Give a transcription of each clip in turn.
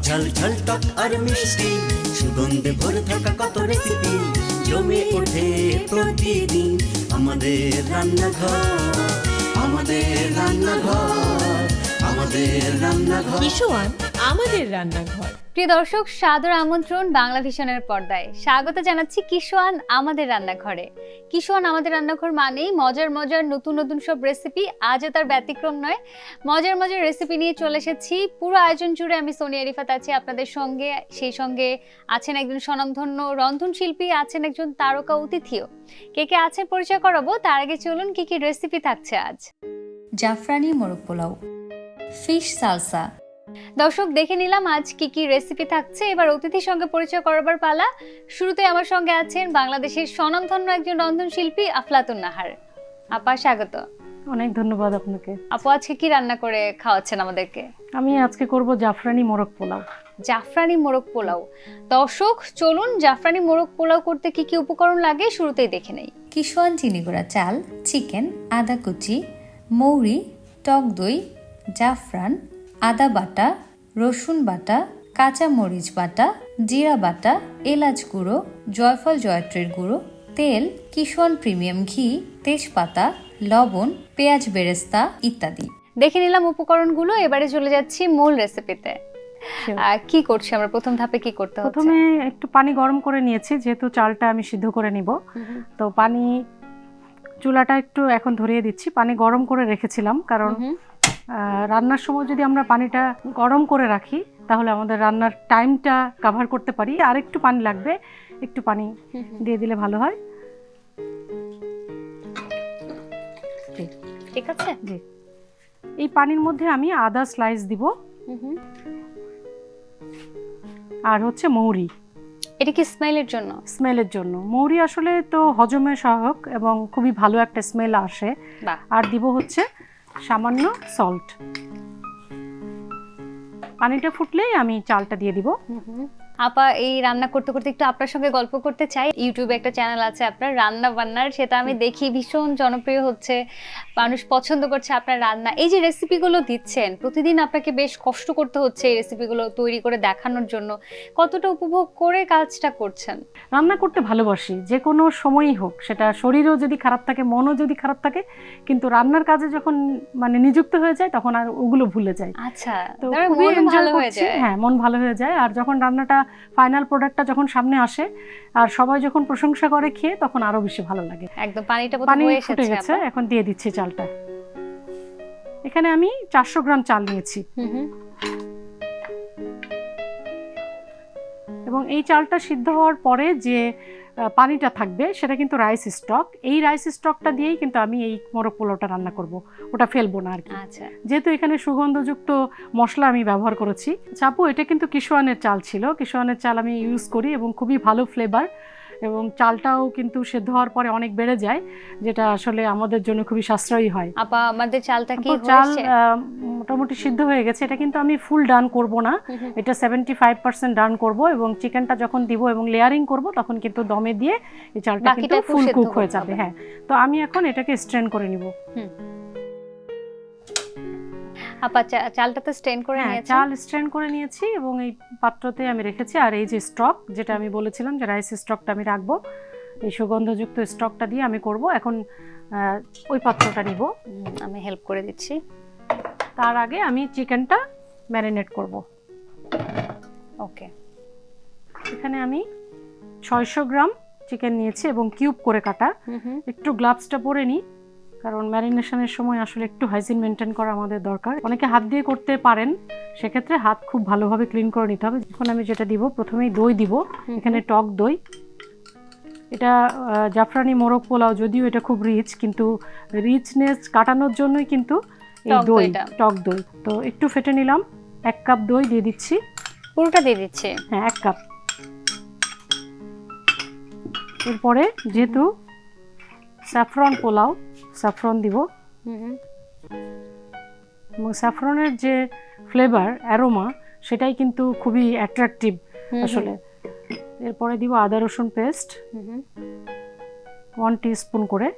ঝাল ঝাল টক আর মিষ্টি সুগন্ধে ভরে থাকা কত রেসিপি জমে ওঠে প্রতিদিন আমাদের রান্নাঘর, আমাদের রান্নাঘর, আমাদের রান্নাঘর। কিশোয়ান আমাদের রান্নাঘর। প্রিয় দর্শক, সাদর আমন্ত্রণ বাংলা ভিশনের পর্দায়। স্বাগত জানাচ্ছি কিশোয়ান আমাদের রান্নাঘরে। কিশোয়ান আমাদের রান্নাঘর মানেই মজার মজার নতুন নতুন সব রেসিপি। আজও তার ব্যতিক্রম নয়, মজার মজার রেসিপি নিয়ে চলে এসেছি। পুরো আয়োজন জুড়ে আমি সোনিয়া রিফাত আছি আপনাদের সঙ্গে। সেই সঙ্গে আছেন একজন স্বনামধন্য রন্ধনশিল্পী, আছেন একজন তারকা অতিথিও। কে কে আছেন পরিচয় করাবো, তার আগে চলুন কি কি রেসিপি থাকছে আজ। জাফরানি মোরগ পোলাও, ফিশ সালসা। দর্শক, দেখে নিলাম আজ কি কি রেসিপি থাকছে। এবার অতিথির সঙ্গে পরিচয় করাবার পালা। শুরুতে আমার সঙ্গে আছেন বাংলাদেশের স্বনামধন্য একজন রন্ধনশিল্পী আফলাতুন নাহার। আপা, স্বাগত। অনেক ধন্যবাদ আপনাকে। আপু, আজকে কি রান্না করে খাওয়াচ্ছেন আমাদেরকে? আমি আজকে করব জাফরানি মোরগ পোলাও। জাফরানি মোরগ পোলাও। দর্শক চলুন, জাফরানি মোরগ পোলাও করতে কি কি উপকরণ লাগে শুরুতেই দেখে নেই। কিশোয়ান চিনিগুড়া চাল, চিকেন, আদা কুচি, মৌরি, টক দই, জাফরান, আদা বাটা, রসুন বাটা, কাঁচা মরিচ বাটা, জিরা বাটা, এলাচ গুঁড়ো, জয়ফল জয়ত্রীর গুঁড়ো, তেল, কিশোয়ান প্রিমিয়াম ঘি, তেজপাতা, লবণ, পেঁয়াজ বেরেস্তা ইত্যাদি। দেখে নিলাম উপকরণগুলো। এবারে চলে যাচ্ছি মূল রেসিপিতে। কি করছি আমরা? প্রথম ধাপে কি করতে হচ্ছে? প্রথমে একটু পানি গরম করে নিয়েছি, যেহেতু চালটা আমি সিদ্ধ করে নিব। তো পানি, চুলাটা একটু এখন ধরিয়ে দিচ্ছি। পানি গরম করে রেখেছিলাম, কারণ রান্নার সময় যদি আমরা পানিটা গরম করে রাখি তাহলে আমাদের রান্নার টাইমটা কভার করতে পারি। আর একটু পানি লাগবে, একটু পানি দিয়ে দিলে ভালো হয়। ঠিক আছে। জি, এই পানির মধ্যে আমি আদা স্লাইস দিব, আর হচ্ছে মৌরি। এটা কি স্মেলের জন্য? স্মেলের জন্য। মৌরি আসলে তো হজমের সহায়ক এবং খুবই ভালো একটা স্মেল আসে। আর দিব হচ্ছে সামান্য সল্ট। পানিটা ফুটলেই আমি চালটা দিয়ে দিব। আপা, এই রান্না করতে করতে একটু আপনার সঙ্গে গল্প করতে চাই। ইউটিউবে একটা চ্যানেল আছে আপনার, রান্না বান্নার, সেটা আমি দেখি, ভীষণ জনপ্রিয় হচ্ছে, মানুষ পছন্দ করছে আপনার রান্না। এই যে রেসিপিগুলো দিচ্ছেন, প্রতিদিন আপনাকে বেশ কষ্ট করতে হচ্ছে এই রেসিপিগুলো তৈরি করে দেখানোর জন্য। কতটা উপভোগ করে কাজটা করছেন? রান্না করতে ভালোবাসি, যে কোনো সময়ই হোক, সেটা শরীরও যদি খারাপ থাকে, মনও যদি খারাপ থাকে, কিন্তু রান্নার কাজে যখন মানে নিযুক্ত হয়ে যায় তখন আর ওগুলো ভুলে যায়। আচ্ছা, তো মন ভালো হয়ে যায়। হ্যাঁ, মন ভালো হয়ে যায়। আর যখন রান্নাটা ফাইনাল প্রোডাক্টটা যখন সামনে আসে আর সবাই যখন প্রশংসা করে খেয়ে, তখন আরো বেশি ভালো লাগে। একদম পানিটা পানি ফুটে গেছে, এখন দিয়ে দিচ্ছি চালটা। এখানে আমি 400 গ্রাম চাল নিয়েছি, এবং এই চালটা সিদ্ধ হওয়ার পরে যে পানিটা থাকবে সেটা কিন্তু রাইস স্টক। এই রাইস স্টকটা দিয়েই কিন্তু আমি এই মোরগ পোলাওটা রান্না করব, ওটা ফেলবো না আর কি। আচ্ছা, যেহেতু এখানে সুগন্ধযুক্ত মশলা আমি ব্যবহার করেছি। চাপু, এটা কিন্তু কিশোয়ানের চাল ছিল। কিশোয়ানের চাল আমি ইউজ করি এবং খুবই ভালো ফ্লেভার, এবং চালটাও কিন্তু সেদ্ধ হওয়ার পরে অনেক বেড়ে যায়, যেটা আসলে আমাদের জন্য খুবই সাশ্রয়ী হয়। আপা, আমাদের চালটা কি চাল হয়েছে? মোটামুটি সিদ্ধ হয়ে গেছে। এটা কিন্তু আমি ফুল ডান করব না, এটা 75% ডান করব, এবং চিকেনটা যখন দিব এবং লেয়ারিং করব তখন কিন্তু দমে দিয়ে এই চালটা কিন্তু ফুল কুক হয়ে যাবে। হ্যাঁ, তো আমি এখন এটাকে স্ট্রেন করে নিব। আপা, চালটা তো স্ট্রেন করে নিয়েছেন? চাল স্ট্রেন করে নিয়েছি এবং এই পাত্রতে আমি রেখেছি। আর এই যে স্টক, যেটা আমি বলেছিলাম যে রাইস স্টকটা আমি রাখবো, এই সুগন্ধযুক্ত স্টকটা দিয়ে আমি করব। এখন ওই পাত্রটা নিব, আমি হেল্প করে দিচ্ছি। তার আগে আমি চিকেনটা ম্যারিনেট করব। ওকে, এখানে আমি 600 গ্রাম চিকেন নিয়েছি এবং কিউব করে কাটা। একটু গ্লাভসটা পরে নিই, কারণ ম্যারিনেশনের সময় আসলে একটু হাইজিন মেনটেন করা আমাদের দরকার। অনেকে হাত দিয়ে করতে পারেন, সেক্ষেত্রে হাত খুব ভালোভাবে ক্লিন করে নিতে হবে। এখন আমি যেটা দিব, প্রথমেই দই দিব। এখানে টক দই। এটা জাফরানি মোরগ পোলাও, যদিও এটা খুব রিচ, কিন্তু রিচনেস কাটানোর জন্যই কিন্তু এই দই, টক দই। তো একটু ফেটে নিলাম, 1 কাপ দই দিয়ে দিচ্ছি। পুরোটা দিয়ে দিচ্ছি? হ্যাঁ, 1 কাপ। এরপরে যেহেতু স্যাফরন পোলাও, স্যাফরন দিব, এবং স্যাফরনের যে ফ্লেভার, অ্যারোমা, সেটাই কিন্তু খুবই অ্যাট্রাকটিভ আসলে। এরপরে দিব আদা রসুন পেস্ট, 1 টিস্পুন করে।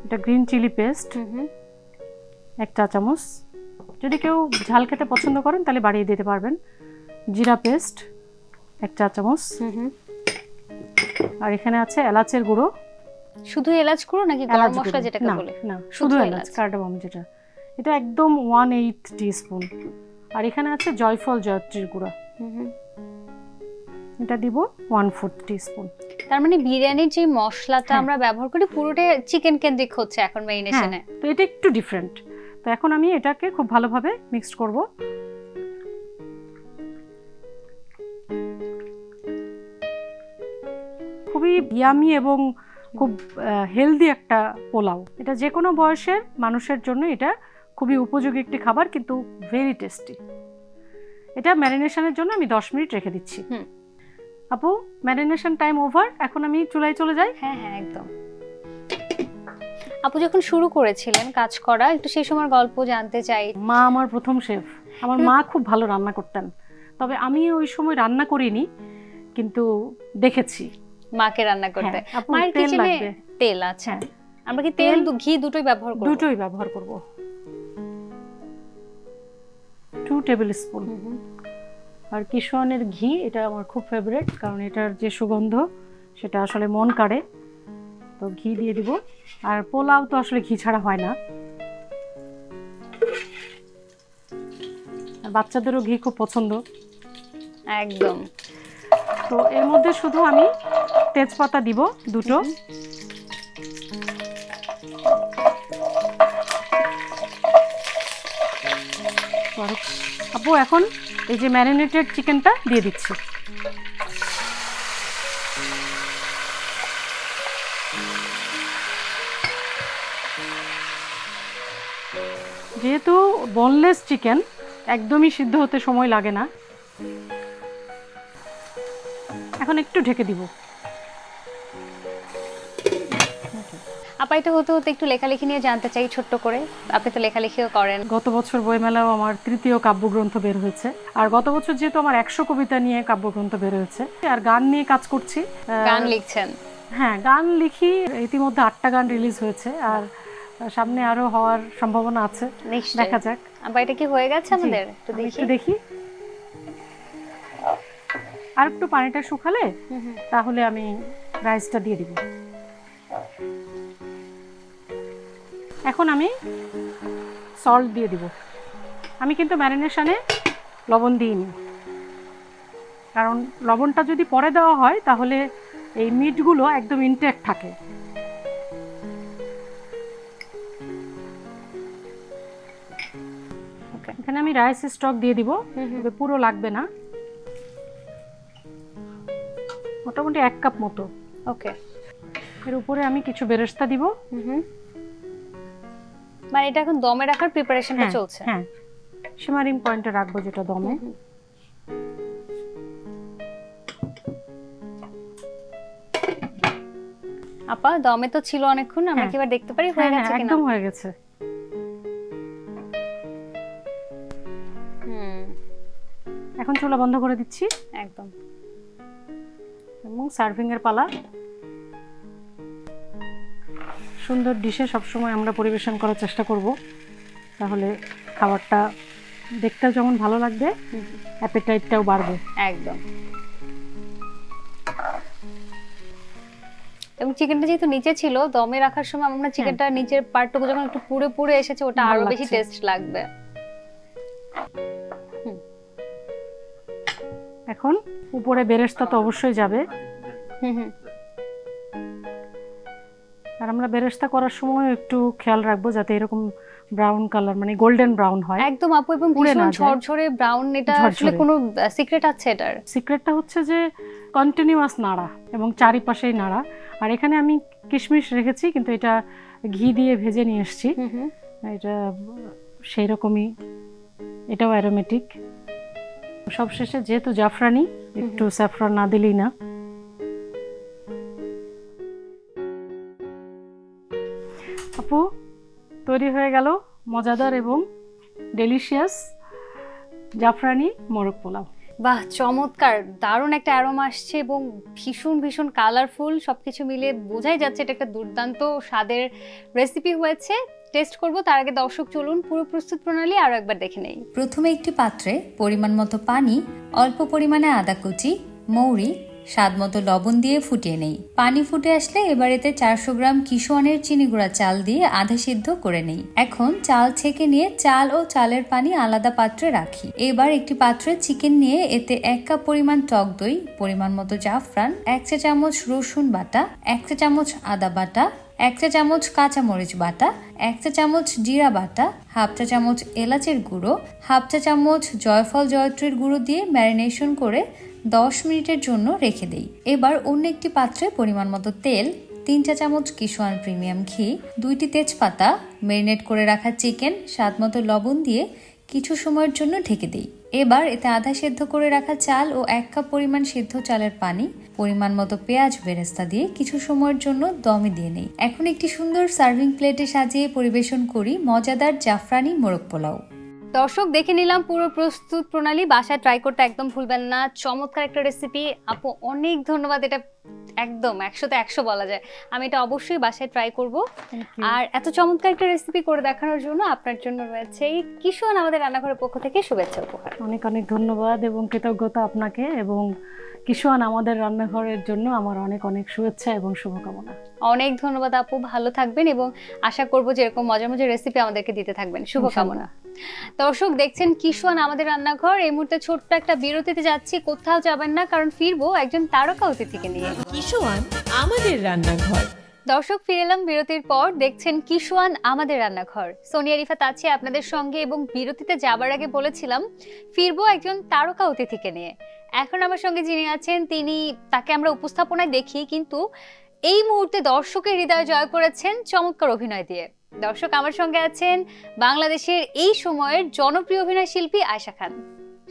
এটা গ্রিন চিলি পেস্ট 1 চা চামচ, যদি কেউ ঝাল খেতে পছন্দ করেন তাহলে বাড়িয়ে দিতে পারবেন। জিরা পেস্ট 1 চা চামচ, আর এখানে আছে এলাচের গুঁড়ো। শুধু এলাচ গুঁড়ো নাকি গরম এলাচ মশলা গুঁড়ো। যেটাকে না, বলে? না, শুধু এলাচ, কার্ডামম যেটা, এটা একদম 1/8 টিস্পুন। আর এখানে আছে জয়ফল জয়ত্রীর গুঁড়া, এটা দিব 1/4 টিস্পুন। তার মানে বিরিয়ানির যে মশলাটা হ্যাঁ। আমরা ব্যবহার করি পুরোটা চিকেন কেন্দ্রিক হচ্ছে এখন ম্যারিনেশনে। তো এটা একটু ডিফারেন্ট। তো এখন আমি এটাকে খুব ভালোভাবে মিক্সড করব। খুবই ইয়ামি এবং খুব হেলদি একটা পোলাও। এটা যে কোনো বয়সের মানুষের জন্য এটা খুবই উপযোগী একটি খাবার, কিন্তু ভেরি টেস্টি। এটা ম্যারিনেশনের জন্য আমি 10 মিনিট রেখে দিচ্ছি। আপু, ম্যারিনেশন টাইম ওভার, এখন আমি চুলায় চলে যাই। হ্যাঁ হ্যাঁ একদম। আপু যখন শুরু করেছিলেন কাজ করা, একটু সেই সময় গল্প জানতে চাই। মা আমার প্রথম শেফ। আমার মা খুব ভালো রান্না করতেন, তবে আমি ওই সময় রান্না করিনি, কিন্তু দেখেছি মাকে রান্না করতে। হ্যাঁ, আপু, মায়ের তেল কিচেনে লাগবে। তেল আছে, হ্যাঁ। আমরা কি তেল ঘি দুটোই ব্যবহার করব? দুটোই ব্যবহার করব। 2 টেবিল স্পুন। আর কিশোয়ানের ঘি, এটা আমার খুব ফেভারিট, কারণ এটার যে সুগন্ধ সেটা আসলে মন কাড়ে। তো ঘি দিয়ে দিব। আর পোলাও তো আসলে ঘি ছাড়া হয় না। আর বাচ্চাদেরও ঘি খুব পছন্দ। একদম। তো এর মধ্যে শুধু আমি তেজপাতা দিব 2টো। আপু, এখন এই যে ম্যারিনেটেড চিকেনটা দিয়ে দিচ্ছি। যেহেতু বোনলেস চিকেন, একদমই সিদ্ধ হতে সময় লাগে না। এখন একটু ঢেকে দিব। আপা, এটা হতে হতে একটু লেখালেখি নিয়ে জানতে চাই ছোট্ট করে। আপনি তো লেখালেখিও করেন। গত বছর বইমেলাও আমার 3য় কাব্যগ্রন্থ বের হয়েছে। আর গত বছর যেহেতু আমার 100 কবিতা নিয়ে কাব্যগ্রন্থ বের হয়েছে, আর গান নিয়ে কাজ করছি। গান লিখছেন? হ্যাঁ, গান লিখি। ইতিমধ্যে 8টা গান রিলিজ হয়েছে, আর সামনে আরো হওয়ার সম্ভাবনা আছে। নিশ্চয়ই। দেখা যাক। আপা, এটা কি হয়ে গেছে আমাদের? একটু আমি দেখি। একটু দেখি। আর একটু পানিটা শুকালে তাহলে আমি রাইসটা দিয়ে দিব। এখন আমি সল্ট দিয়ে দিব। আমি কিন্তু ম্যারিনেশনে লবণ দিইনি, কারণ লবণটা যদি পরে দেওয়া হয় তাহলে এই মিটগুলো একদম ইনটেক্ট থাকে। এখানে আমি রাইস স্টক দিয়ে দিব। তবে পুরো লাগবে না, মোটামুটি 1 কাপ মতো। ওকে। এর উপরে আমি কিছু বেরেস্তা দিব। মানে এটা এখন দমে রাখার প্রিপারেশনটা চলছে? হ্যাঁ, শিমারিং পয়েন্টে রাখবো যেটা দমে। আপা, দমে তো ছিল অনেকক্ষণ, আমরা কি এবার দেখতে পারি হয়ে গেছে কিনা? একদম হয়ে গেছে। এখন চুলা বন্ধ করে দিচ্ছি। একদম। এবং সার্ভিং এর পালা। সুন্দর ডিশে সবসময় আমরা পরিবেশন করার চেষ্টা করব, তাহলে খাবারটা দেখতেও যেমন ভালো লাগবে, অ্যাপেটাইটটাও বাড়বে। একদম। এবং চিকেনটা যেহেতু নিচে ছিল, দমে রাখার সময় আমরা চিকেনটা নিচের পার্টটুকু যখন একটু পুড়ে পুড়ে এসেছে, ওটা ভালো আরো বেশি লাগছে। টেস্ট লাগবে। এখন উপরে বেরেস্তা তো অবশ্যই যাবে। আর আমরা বেরেস্তা করার সময় একটু খেয়াল রাখবো যাতে এরকম ব্রাউন কালার, মানে গোল্ডেন ব্রাউন হয়। একদম আপু, এবং পুড়ে ভীষণ না যায়। ঝরঝরে ব্রাউন। এটা আসলে ঝরঝরে। কোনো সিক্রেট আছে এটার? সিক্রেটটা হচ্ছে যে কন্টিনিউয়াস নাড়া এবং চারিপাশেই নাড়া। আর এখানে আমি কিশমিশ রেখেছি, কিন্তু এটা ঘি দিয়ে ভেজে নিয়ে এসেছি। এটা সেই রকমই, এটাও অ্যারোমেটিক। সবশেষে যেহেতু জাফরানি, একটু স্যাফরন না দিলেই না। আপু, তৈরি হয়ে গেল মজাদার এবং ডেলিশিয়াস জাফরানি মোরগ পোলাও। বাহ, চমৎকার! দারুণ একটা অ্যারোমা আসছে এবং ভীষণ ভীষণ কালারফুল। সবকিছু মিলে বোঝাই যাচ্ছে এটা একটা দুর্দান্ত স্বাদের রেসিপি হয়েছে। টেস্ট করব তার আগে দর্শক চলুন পুরো প্রস্তুত প্রণালী আরো একবার দেখে নেই। প্রথমে একটি পাত্রে পরিমাণ মতো পানি, অল্প পরিমাণে আদা কুচি, মৌরি, স্বাদ মতো লবণ দিয়ে ফুটিয়ে নেই। পানি ফুটে আসলে এবার এতে 400 গ্রাম কিশোয়ানের চিনি গুঁড়া চাল দিয়ে আধা সিদ্ধ করে নেই। এখন চাল ছেঁকে নিয়ে চাল ও চালের পানি আলাদা পাত্রে রাখি। এবার একটি পাত্রে চিকেন নিয়ে এতে 1 কাপ পরিমাণ টক দই, পরিমাণ মতো জাফরান, 1 চা চামচ রসুন বাটা, 1 চা চামচ আদা বাটা, 1 চা চামচ কাঁচা মরিচ বাটা, 1 চা চামচ জিরা বাটা, হাফ চা চামচ এলাচের গুঁড়ো, হাফ চা চামচ জয়ফল জয়ত্রীর গুঁড়ো দিয়ে ম্যারিনেশন করে 10 মিনিটের জন্য রেখে দেই। এবার অন্য একটি পাত্রে পরিমাণ মতো তেল, 3 চা চামচ কিশোয়ান প্রিমিয়াম ঘি, 2টি তেজপাতা, ম্যারিনেট করে রাখা চিকেন, স্বাদ মতো লবণ দিয়ে কিছু সময়ের জন্য ঢেকে দেই। এবার এতে আধা সেদ্ধ করে রাখা চাল ও 1 কাপ পরিমাণ সিদ্ধ চালের পানি, পরিমাণ মতো পেঁয়াজ বেরেস্তা দিয়ে কিছু সময়ের জন্য দমে দিয়ে নেই। এখন একটি সুন্দর সার্ভিং প্লেটে সাজিয়ে পরিবেশন করি মজাদার জাফরানি মোরগ পোলাও। দর্শক দেখে নিলাম পুরো প্রস্তুত প্রণালী, বাসায় ট্রাই করতে একদম ভুলবেন না। চমৎকার একটা রেসিপি আপু, অনেক ধন্যবাদ। এটা একদম 100তে 100 বলা যায়। আমি এটা অবশ্যই বাসায় ট্রাই করব। আর এত চমৎকার একটা রেসিপি করে দেখানোর জন্য আপনার জন্য রয়েছে এই কিশোয়ান আমাদের রান্নাঘরের পক্ষ থেকে শুভেচ্ছা উপহার। অনেক অনেক ধন্যবাদ এবং কৃতজ্ঞতা আপনাকে, এবং কিশোয়ান আমাদের রান্নাঘরের জন্য আমার অনেক অনেক শুভেচ্ছা এবং শুভকামনা। অনেক ধন্যবাদ আপু, ভালো থাকবেন এবং আশা করব যে এরকম মজার মজার রেসিপি আমাদেরকে দিতে থাকবেন। শুভকামনা। দর্শক দেখছেন কিশোয়ান আমাদের রান্নাঘর। এই মুহূর্তে ছোট্ট একটা বিরতিতে যাচ্ছি, কোথাও যাবেন না, কারণ ফিরবো একজন তারকা অতিথিকে নিয়ে। কিশোয়ান আমাদের রান্নাঘর। দর্শক ফিরে এলাম বিরতির পর, দেখছেন কিশোয়ান আমাদের রান্নাঘর। সোনিয়া রিফাত আছে আপনাদের সঙ্গে এবং বিরতিতে যাবার আগে বলেছিলাম ফিরবো একজন তারকা অতিথিকে নিয়ে। এখন আমার সঙ্গে যিনি আছেন তাকে আমরা উপস্থাপনায় দেখি, কিন্তু এই মুহূর্তে দর্শকের হৃদয় জয় করেছেন চমৎকার অভিনয় দিয়ে। দর্শক আমার সঙ্গে আছেন বাংলাদেশের এই সময়ের জনপ্রিয় অভিনয় শিল্পী আয়েশা খান।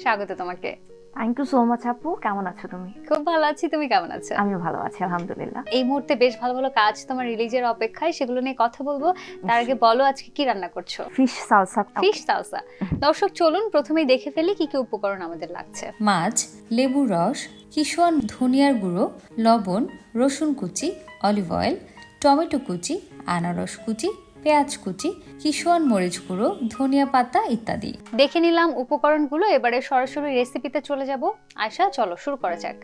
স্বাগত তোমাকে। থ্যাংক ইউ সো মাচ আপু, কেমন আছো তুমি? খুব ভালো আছি, তুমি কেমন আছো? আমিও ভালো আছি আলহামদুলিল্লাহ। এই মুহূর্তে বেশ ভালো ভালো কাজ তোমার রিলিজের অপেক্ষায়, সেগুলো নিয়ে কথা বলবো। তার আগে বলো আজকে কি রান্না করছো? Fish salsa. Fish salsa. দর্শক চলুন প্রথমেই দেখে ফেলি কি কি উপকরণ আমাদের লাগছে। মাছ, লেবুর রস, কিশোয়ান ধনিয়ার গুঁড়ো, লবণ, রসুন কুচি, অলিভ অয়েল, টমেটো কুচি, আনারস কুচি, পেঁয়াজ কুচি, কিশোয়ান মরিচ গুঁড়ো, ধনিয়া পাতা ইত্যাদি। দেখে নিলাম উপকরণগুলো, এবারে সরাসরি রেসিপিতে চলে যাব। আয়শা চলো শুরু করা যাক।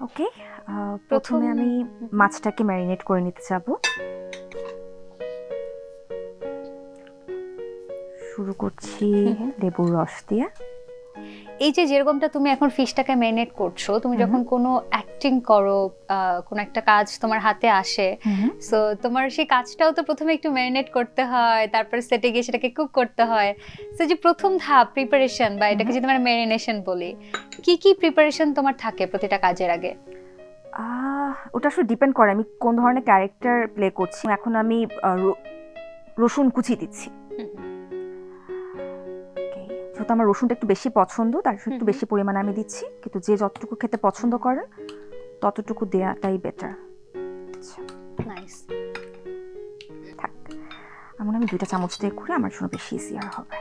ওকে, প্রথমে আমি মাছটাকে ম্যারিনেট করে নিতে যাব। শুরু করছি লেবুর রস দিয়ে। এই যে যেরকমটা তুমি এখন ফিশটাকে ম্যারিনেট করছো, তুমি যখন কোনো অ্যাক্টিং করো, কোনো একটা কাজ তোমার হাতে আসে, সো তোমার সেই কাজটাও তো প্রথমে একটু ম্যারিনেট করতে হয়, তারপরে সেটে গিয়ে সেটাকে কুক করতে হয়। সো যে প্রথম ধাপ প্রিপারেশন, বা এটাকে যদি আমরা ম্যারিনেশন বলি, কি কি প্রিপারেশন তোমার থাকে প্রতিটা কাজের আগে? ওটা আসলে ডিপেন্ড করে আমি কোন ধরনের ক্যারেক্টার প্লে করছি। এখন আমি রসুন কুচি দিচ্ছি, যেহেতু আমার রসুনটা একটু বেশি পছন্দ তার জন্য একটু বেশি পরিমাণে আমি দিচ্ছি, কিন্তু যে যতটুকু খেতে পছন্দ করেন ততটুকু দেওয়াটাই বেটার। নাইস, থাক, আমি 2টা চামচ দিয়ে করে আমার জন্য বেশি ইজিয়ার হবে।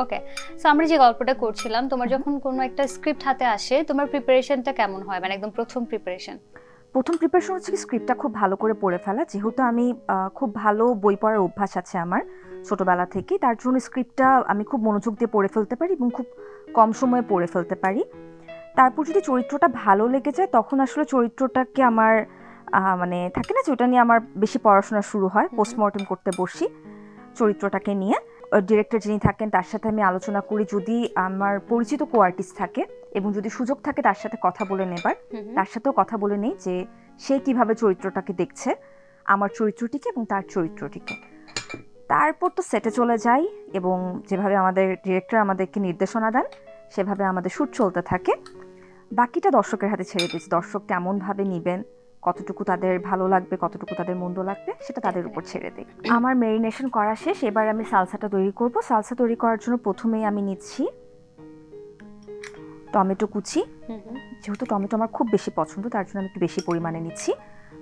ওকে, সো আমরা যে গল্পটা করছিলাম, তোমার যখন কোনো একটা স্ক্রিপ্ট হাতে আসে, তোমার প্রিপারেশনটা কেমন হয়, মানে একদম প্রথম প্রিপারেশন হচ্ছে কি স্ক্রিপ্টটা খুব ভালো করে পড়ে ফেলা। যেহেতু আমি খুব ভালো বই পড়ার অভ্যাস আছে আমার ছোটবেলা থেকে, তার জন্য স্ক্রিপ্টটা আমি খুব মনোযোগ দিয়ে পড়ে ফেলতে পারি এবং খুব কম সময়ে পড়ে ফেলতে পারি। তারপর যদি চরিত্রটা ভালো লেগে যায় তখন আসলে চরিত্রটাকে আমার মানে থাকে না যে ওটা নিয়ে আমার বেশি পড়াশোনা শুরু হয়, পোস্টমর্টম করতে বসি চরিত্রটাকে নিয়ে। ডিরেক্টর যিনি থাকেন তার সাথে আমি আলোচনা করি, যদি আমার পরিচিত কো আর্টিস্ট থাকে এবং যদি সুযোগ থাকে তার সাথে কথা বলে নেবার, তার সাথেও কথা বলে নেই যে সে কিভাবে চরিত্রটাকে দেখছে, আমার চরিত্রটিকে এবং তার চরিত্রটিকে। তারপর তো সেটে চলে যাই এবং যেভাবে আমাদের ডিরেক্টর আমাদেরকে নির্দেশনা দেন সেভাবে আমাদের শ্যুট চলতে থাকে। বাকিটা দর্শকের হাতে ছেড়ে দিয়েছি, দর্শক কেমনভাবে নেবেন, কতটুকু তাদের ভালো লাগবে, কতটুকু তাদের মন্দ লাগবে, সেটা তাদের উপর ছেড়ে দিই। আমার ম্যারিনেশন করা শেষ, এবার আমি সালসাটা তৈরি করব। সালসা তৈরি করার জন্য প্রথমেই আমি নিচ্ছি টমেটো কুচি। যেহেতু টমেটো আমার খুব বেশি পছন্দ তার জন্য আমি একটু বেশি পরিমাণে নিচ্ছি,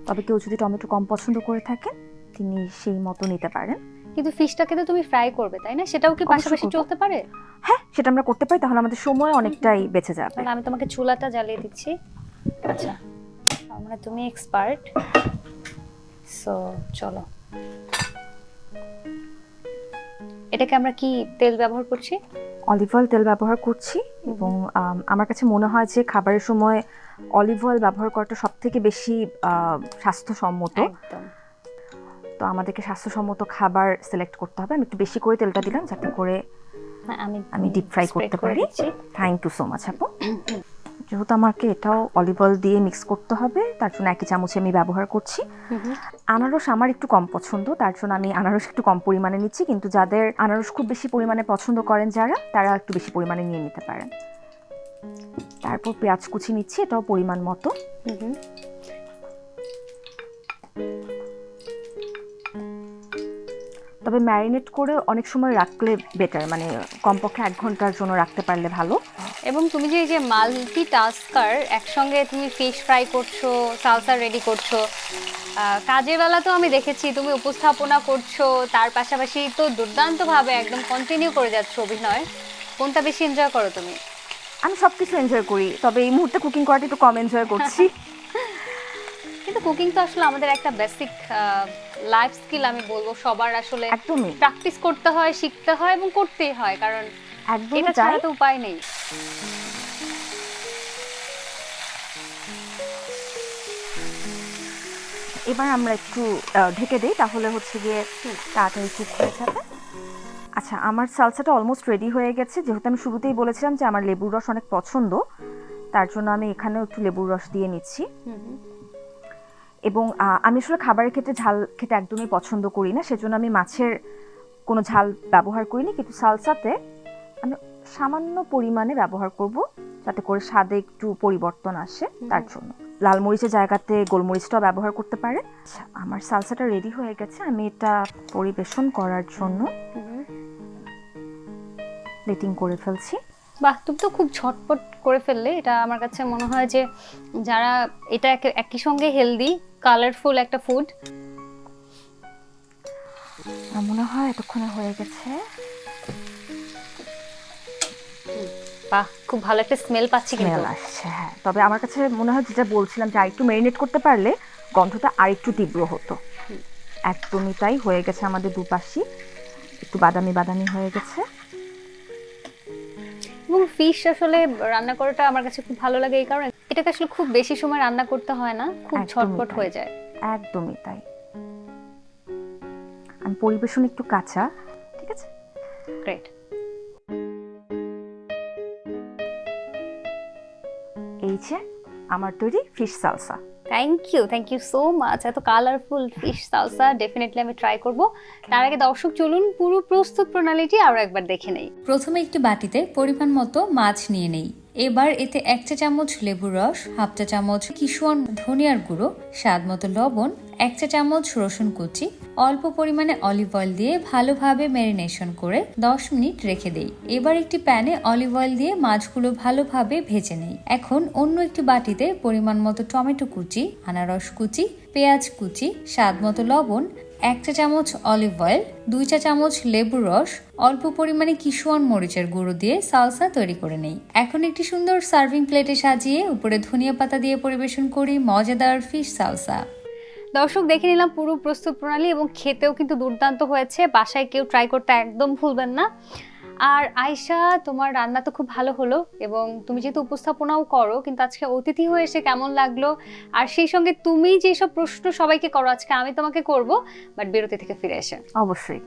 তবে কেউ যদি টমেটো কম পছন্দ করে থাকেন তিনি সেই মতো নিতে পারেন। কিন্তু ফিশটাকে তো তুমি ফ্রাই করবে, তাই না? সেটাও কি পাশাপাশি চলতে পারে? হ্যাঁ, সেটা আমরা করতে পারি, তাহলে আমাদের সময় অনেকটাই বেঁচে যাবে। তাহলে আমি তোমাকে চুলাটা জ্বালিয়ে দিচ্ছি। আচ্ছা, আমরা তুমি এক্সপার্ট, সো চলো। এটাকে আমরা কি তেল ব্যবহার করছি? অলিভ অয়েল তেল ব্যবহার করছি এবং আমার কাছে মনে হয় যে খাবারের সময় অলিভ অয়েল ব্যবহার করাটা সবথেকে বেশি স্বাস্থ্যসম্মত। একদম। তো আমাদেরকে স্বাস্থ্যসম্মত খাবার সিলেক্ট করতে হবে। আমি একটু বেশি করে তেলটা দিলাম যাতে করে হ্যাঁ, আমি ডিপ ফ্রাই spread করতে করে পারি। দিচ্ছি। থ্যাংক ইউ সো মাচ আপু। যেহেতু আমাকে এটাও অলিভ অয়েল দিয়ে মিক্স করতে হবে, তার জন্য 1 চামচ আমি ব্যবহার করছি। আনারস আমার একটু কম পছন্দ, তার জন্য আমি আনারস একটু কম পরিমাণে নিচ্ছি, কিন্তু যাদের আনারস খুব বেশি পরিমাণে পছন্দ করেন যারা, তারা একটু বেশি পরিমাণে নিয়ে নিতে পারেন। তারপর পেঁয়াজ কুচি নিচ্ছি, এটাও পরিমাণ মতো। তবে ম্যারিনেট করে অনেক সময় রাখলে বেটার, মানে কমপক্ষে 1 ঘন্টার জন্য রাখতে পারলে ভালো। এবং তুমি যে এই যে মাল্টি টাস্কার, একসঙ্গে তুমি ফিশ ফ্রাই করছো, সালসা রেডি করছো, কাজের বেলা তো আমি দেখেছি তুমি উপস্থাপনা করছো, তার পাশাপাশি তো দুর্দান্তভাবে একদম কন্টিনিউ করে যাচ্ছ অভিনয়। কোনটা বেশি এনজয় করো তুমি? আমি সবকিছু এনজয় করি, তবে এই মুহূর্তে কুকিং করাটা একটু কম এনজয় করছি। কিন্তু কুকিং তো আসলে আমাদের একটা বেসিক লাইফ স্কিল, আমি বলবো সবার আসলে একদমই প্র্যাকটিস করতে হয়, শিখতে হয় এবং করতেই হয়, কারণ একদমই এটা তাই। ছাড়া তো উপায় নেই। এবার আমরা একটু ঢেকে দিই, তাহলে হচ্ছে গিয়ে তাড়াতাড়ি কুক হয়ে যাবে। আচ্ছা, আমার সালসাটা অলমোস্ট রেডি হয়ে গেছে। যেহেতু আমি শুরুতেই বলেছিলাম যে আমার লেবুর রস অনেক পছন্দ, তার জন্য আমি এখানেও একটু লেবুর রস দিয়ে নিচ্ছি। এবং আমি আসলে খাবারের ক্ষেত্রে ঝাল খেতে একদমই পছন্দ করি না, সেজন্য আমি মাছের কোনো ঝাল ব্যবহার করিনি, কিন্তু সালসাতে আমি সামান্য পরিমাণে ব্যবহার করব যাতে করে স্বাদে একটু পরিবর্তন আসে, তার জন্য। লাল মরিচের জায়গাতে গোলমরিচটাও ব্যবহার করতে পারে। আচ্ছা, আমার সালসাটা রেডি হয়ে গেছে, আমি এটা পরিবেশন করার জন্য প্লেটিং করে ফেলছি। বাহ, তুমি তো খুব ঝটপট করে ফেললে। এটা আমার কাছে মনে হয় যে যারা এটা একই সঙ্গে হেলদি কালারফুল একটা ফুড। আমার মনে হয় এতক্ষণে হয়ে গেছে। বাহ, খুব ভালো একটা স্মেল পাচ্ছি কিন্তু। স্মেল আসছে, হ্যাঁ। তবে আমার কাছে মনে হয় যেটা বলছিলাম যে আরেকটু ম্যারিনেট করতে পারলে গন্ধটা আরেকটু তীব্র হতো। একদমই তাই, হয়ে গেছে আমাদের দুপাশই একটু বাদামি বাদামি হয়ে গেছে। এবং ফিশ আসলে রান্না করাটা আমার কাছে খুব ভালো লাগে এই কারণে এটাকে আসলে খুব বেশি সময় রান্না করতে হয় না, খুব একদমই ঝটপট তাই। হয়ে যায়। একদমই তাই। আমি পরিবেশন একটু কাঁচা, ঠিক আছে? গ্রেট। এই যে আমার তৈরি fish salsa. Thank you so much. এত কালারফুল ফিশ সালসা ডেফিনেটলি আমি ট্রাই করব। তার আগে দর্শক চলুন পুরো প্রস্তুত প্রণালীটি আরো একবার দেখে নেই। প্রথমে একটি বাটিতে পরিমাণ মতো মাছ নিয়ে নেই। এবার এতে 1 চা চামচ লেবুর রস, 1/2 চা চামচ কিশুয়ান ধনিয়ার গুঁড়ো, স্বাদ মতো লবণ, 1 চা চামচ রসুন কুচি, অল্প পরিমাণে অলিভ অয়েল দিয়ে ভালোভাবে ম্যারিনেশন করে 10 মিনিট রেখে দেই। এবার একটি প্যানে অলিভ অয়েল দিয়ে মাছগুলো ভালোভাবে ভেজে নেই। এখন অন্য একটি বাটিতে পরিমাণ মতো টমেটো কুচি, আনারস কুচি, পেঁয়াজ কুচি, স্বাদ মতো লবণ, 1 চা চামচ অলিভ অয়েল, 2 চা চামচ লেবুর রস, অল্প পরিমাণে কিশুয়ান মরিচের গুঁড়ো দিয়ে সালসা তৈরি করে নেই। এখন একটি সুন্দর সার্ভিং প্লেটে সাজিয়ে উপরে ধনিয়া পাতা দিয়ে পরিবেশন করি মজাদার ফিশ সালসা। দর্শক দেখে নিলাম পুরো প্রস্তুত প্রণালী এবং খেতেও কিন্তু দুর্দান্ত হয়েছে। বাসায় কেউ ট্রাই করতে একদম ভুলবেন না। আর আয়শা, তোমার রান্না তো খুব ভালো হলো এবং তুমি যেহেতু উপস্থাপনাও করো, কিন্তু আজকে অতিথি হয়ে এসে কেমন লাগলো? আর সেই সঙ্গে তুমি যেসব প্রশ্ন সবাইকে করো আজকে আমি তোমাকে করব, বাট বিরতি থেকে ফিরে এসে। অবশ্যই।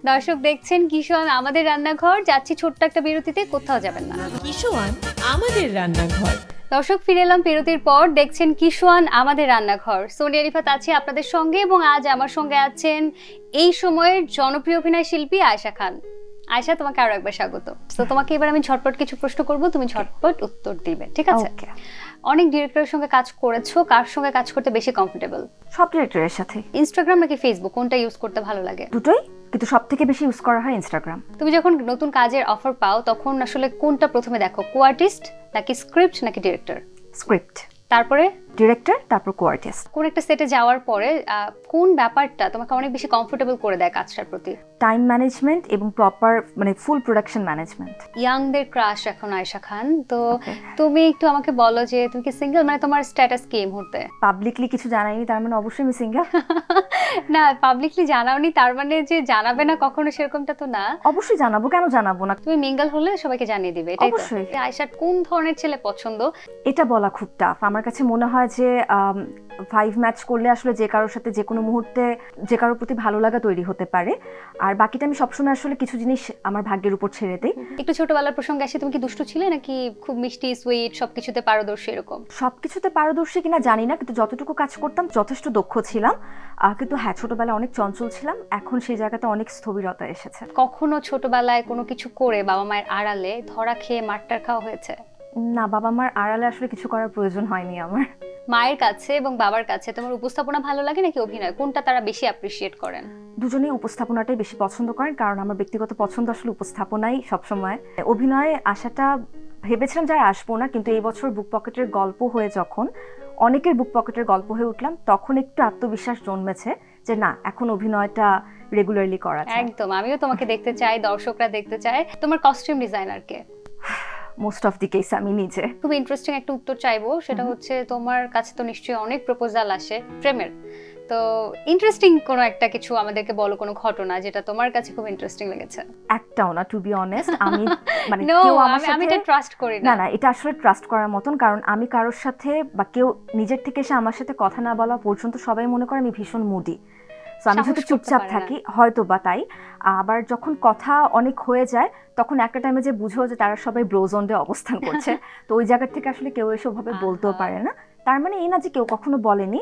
দর্শক দেখছেন কিশোয়ান আমাদের রান্নাঘর, যাচ্ছি ছোট্ট একটা বিরতিতে, কোথাও যাবেন না। কিশোয়ান আমাদের রান্নাঘর। দর্শক ফিরে এলাম বিরতির পর, দেখছেন কিশোয়ান আমাদের রান্নাঘর। সোনিয়া রিফাত আছি আপনাদের সঙ্গে এবং আজ আমার সঙ্গে আছেন এই সময়ের জনপ্রিয় অভিনয় শিল্পী আয়শা খান। আয়শা, তোমাকে আরো একবার স্বাগত। তো তোমাকে এবার আমি ঝটপট কিছু প্রশ্ন করব, তুমি ঝটপট উত্তর দিবে, ঠিক আছে? ওকে। অনেক ডিরেক্টরের সঙ্গে কাজ করেছো, কার সঙ্গে কাজ করতে বেশি কমফোর্টেবল? সব ডিরেক্টরের সাথে। ইনস্টাগ্রাম নাকি ফেসবুক, কোনটা ইউজ করতে ভালো লাগে? দুটোই, কিন্তু সবথেকে বেশি ইউজ করা হয় ইনস্টাগ্রাম। তুমি যখন নতুন কাজের অফার পাও তখন আসলে কোনটা প্রথমে দেখো, কো-আর্টিস্ট নাকি স্ক্রিপ্ট নাকি ডিরেক্টর? স্ক্রিপ্ট, তারপরে ডিরেক্টর, তারপর কো-আর্টিস্ট। কোন একটা সেটে যাওয়ার পরে কোন ব্যাপারটা তোমাকে অনেক বেশি কমফোর্টেবল করে দেয় কাজটার প্রতি? টাইম ম্যানেজমেন্ট এবং প্রপার মানে ফুল প্রোডাকশন ম্যানেজমেন্ট। ইয়াংদের ক্রাশ এখন আয়েশা খান, তো তুমি একটু আমাকে বলো যে তুমি কি সিঙ্গেল, মানে তোমার স্ট্যাটাস কি এই মুহূর্তে? পাবলিকলি কিছু জানাইনি, তার মানে অবশ্যই আমি সিঙ্গেল। না, পাবলিকলি জানাওনি তার মানে যে জানাবে না কখনো সেরকমটা তো না। অবশ্যই জানাবো, কেন জানাবো না। তুমি মিঙ্গল হলে সবাইকে জানিয়ে দিবে, এটাই তো? অবশ্যই। আয়েশার কোন ধরনের ছেলে পছন্দ? এটা বলা খুব টাফ। আমার কাছে মনে হয় যে 5 ম্যাচ করলে আসলে যে কারোর সাথে যে কোনো মুহূর্তে যে কারোর প্রতি ভালো লাগা তৈরি হতে পারে, আর বাকিটা আমি সবসময় আসলে কিছু জিনিস আমার ভাগ্যের উপর ছেড়ে দিই। একটু ছোটবেলার প্রসঙ্গে আসি, তুমি কি দুষ্টু ছিলে নাকি খুব মিষ্টি সুইট সবকিছুতে পারদর্শী এরকম? সবকিছুতে পারদর্শী কিনা জানি না, কিন্তু যতটুকু কাজ করতাম যথেষ্ট দক্ষ ছিলাম। কিন্তু হ্যাঁ, ছোটবেলায় অনেক চঞ্চল ছিলাম, এখন সেই জায়গাতে অনেক স্থবিরতা এসেছে। কখনো ছোটবেলায় কোনো কিছু করে বাবা মায়ের আড়ালে ধরা খেয়ে মারটার খাওয়া হয়েছে? না, বাবা মার আড়ালে আসলে কিছু করার প্রয়োজন হয়নি আমার। মায়ের কাছে এবং বাবার কাছে তোমার উপস্থাপনা ভালো লাগে নাকি অভিনয়, কোনটা তারা বেশি অ্যাপ্রিশিয়েট করেন? দুজনেই উপস্থাপনাটাই বেশি পছন্দ করেন, কারণ আমার ব্যক্তিগত পছন্দ আসলে উপস্থাপনাই সবসময়। অভিনয়ে আসাটা ভেবেছিলাম যারা আসবো না, কিন্তু এই বছর বুক পকেটের গল্প হয়ে যখন অনেকের বুক পকেটের গল্প হয়ে উঠলাম, তখন একটু আত্মবিশ্বাস জন্মেছে যে না, এখন অভিনয়টা রেগুলারলি করা যায়। একদম, আমিও তোমাকে দেখতে চাই, দর্শকরা দেখতে চায়। তোমার costume designer K? Most of the case আমি নিজে। খুব ইন্টারেস্টিং একটা উত্তর চাইবো, সেটা হচ্ছে তোমার কাছে তো নিশ্চয়ই অনেক প্রপোজাল আসে প্রেমের, তো ইন্টারেস্টিং কোনো একটা কিছু আমাদেরকে বলো, কোনো ঘটনা যেটা তোমার কাছে খুব ইন্টারেস্টিং লেগেছে। একটাও না, টু বি অনেস্ট। আমি মানে নো, কেউ আমার আমি সাথে এটা ট্রাস্ট করি না না, এটা আসলে ট্রাস্ট করার মতন, কারণ আমি কারোর সাথে বা কেউ নিজের থেকে এসে আমার সাথে কথা না বলা পর্যন্ত সবাই মনে করে আমি ভীষণ মুডি। সো আমি সাহস হয়তো করতে চুপচাপ পারে না। থাকি, হয়তো বা তাই। আবার যখন কথা অনেক হয়ে যায়, তখন একটা টাইমে যে বুঝো যে তারা সবাই ব্রোজন্ডে অবস্থান করছে, তো ওই জায়গা থেকে আসলে কেউ এসে ওভাবে বলতেও পারে না। তার মানে এই না যে কেউ কখনো বলেনি,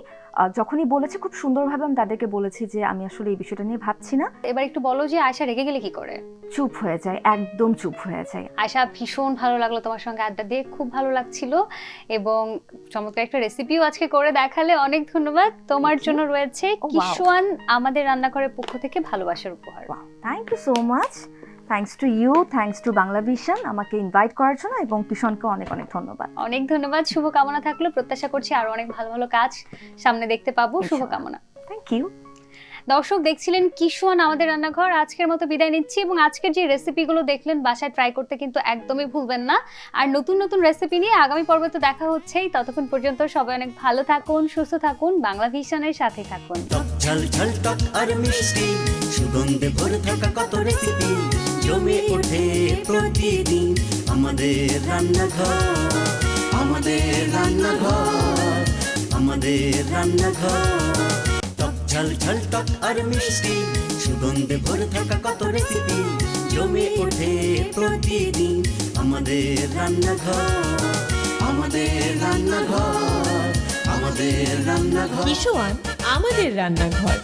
যখনই বলেছে খুব সুন্দরভাবে আমি তাদেরকে বলেছি যে আমি আসলে এই বিষয়টা নিয়ে ভাবছি না। এবার একটু বলো যে আয়শা রেগে গেলে কি করে? চুপ হয়ে যায়, একদম চুপ হয়ে যায়। আয়শা, ভীষণ ভালো লাগলো তোমার সঙ্গে আড্ডা দিয়ে, খুব ভালো লাগছিল, এবং চমৎকার একটা রেসিপিও আজকে করে দেখালে, অনেক ধন্যবাদ। তোমার জন্য রয়েছে কিশোয়ান আমাদের রান্নাঘরের পক্ষ থেকে ভালোবাসার উপহার। Thank you so much. Thanks to you, thanks to Bangla Vision আমাকে ইনভাইট করার জন্য, এবং কিশোরকে অনেক অনেক ধন্যবাদ। অনেক ধন্যবাদ, শুভকামনা থাকলো। প্রত্যাশা করছি আরো অনেক ভালো ভালো কাজ সামনে দেখতে পাবো, শুভকামনা। Thank you. দর্শক, দেখছিলেন কিশোয়ান আমাদের রান্নাঘর। আজকের মতো বিদায় নিচ্ছি, এবং আজকের যে রেসিপিগুলো দেখলেন বাসায় ট্রাই করতে কিন্তু একদমই ভুলবেন না। আর নতুন নতুন রেসিপি নিয়ে আগামী পর্বে তো দেখা হচ্ছেই। ততক্ষণ পর্যন্ত সবাই অনেক ভালো থাকুন, সুস্থ থাকুন, বাংলা ভিশনের সাথে থাকুন। টক ঝাল ঝাল টক আর মিষ্টি, সুগন্ধে ভরে থাকা কত রেসিপি, জমে ওঠে প্রতিদিন আমাদের রান্নাঘর, আমাদের রান্নাঘর, আমাদের রান্নাঘর। টক ঝাল ঝাল টক আর মিষ্টি, সুগন্ধে ভরে থাকা কত রেসিপি, জমে ওঠে প্রতিদিন আমাদের রান্নাঘর, আমাদের রান্নাঘর, আমাদের রান্নাঘর। কিশোয়ান আমাদের রান্নাঘর।